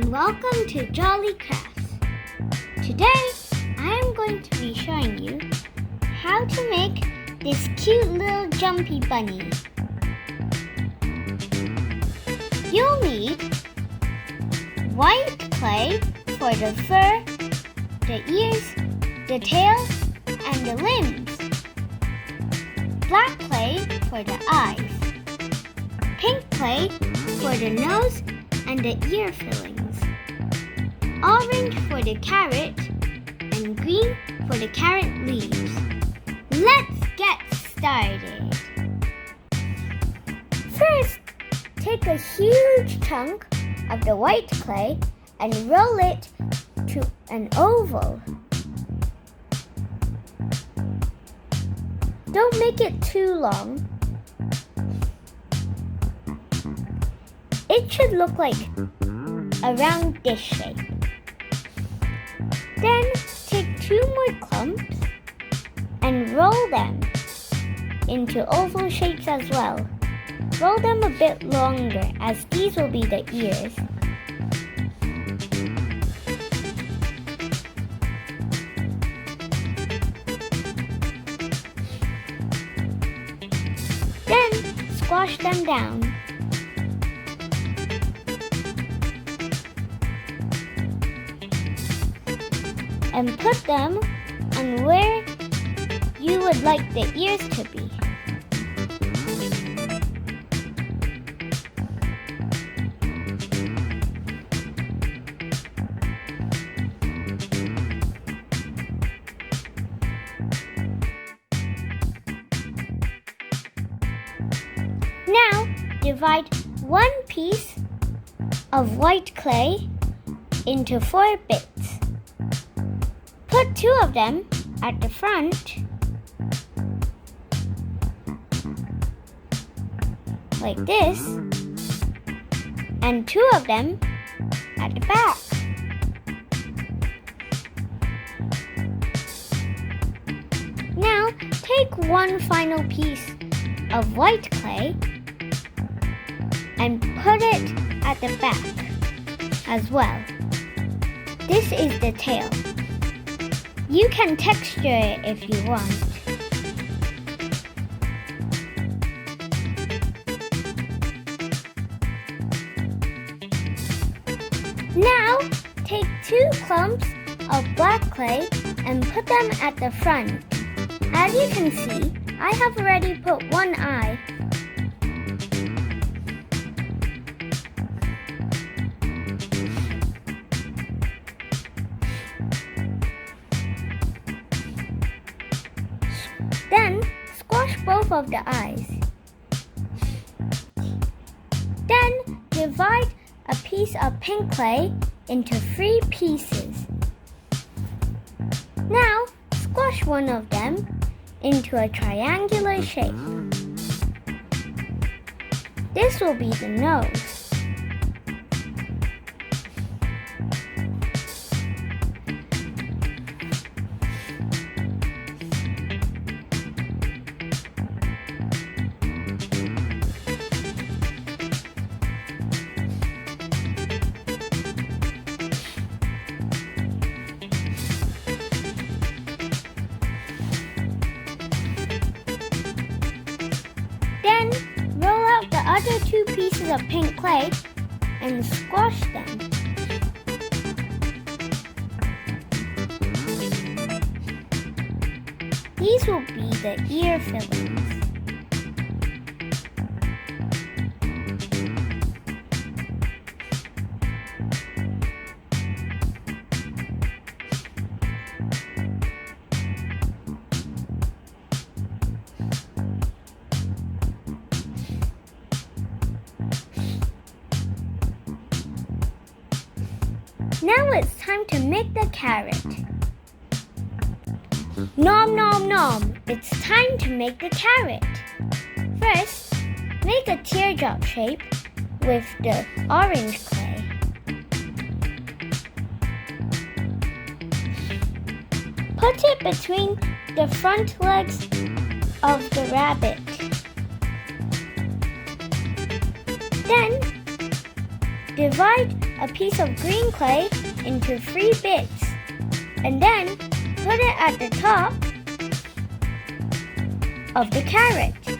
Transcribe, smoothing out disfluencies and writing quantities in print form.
and welcome to JollyCrafts. Today I am going to be showing you how to make this cute little jumpy bunny. You'll need white clay for the fur, the ears, the tail, and the limbs. Black clay for the eyes. Pink clay for the nose and the ear fillings. Orange for the carrot and green for the carrot leaves. Let's get started. First, take a huge chunk of the white clay and roll it to an oval. Don't make it too long. It should look like a round dish shape. Then take 2 more clumps and roll them into oval shapes as well. Roll them a bit longer as these will be the ears. Then squash them down. And put them on where you would like the ears to be. Now, divide 1 piece of white clay into 4 bits. Put 2 of them at the front, like this, and 2 of them at the back. Now, take 1 final piece of white clay and put it at the back as well. This is the tail. You can texture it if you want. Now, take 2 clumps of black clay and put them at the front. As you can see, I have already put 1 eye. Then, squash both of the eyes. Then, divide a piece of pink clay into 3 pieces. Now, squash one of them into a triangular shape. This will be the nose. Then, roll out the other 2 pieces of pink clay and squash them. These will be the ear fillings. Now it's time to make the carrot. Nom nom nom, it's time to make the carrot. First, make a teardrop shape with the orange clay. Put it between the front legs of the rabbit. Then, divide a piece of green clay into 3 bits and then put it at the top of the carrot.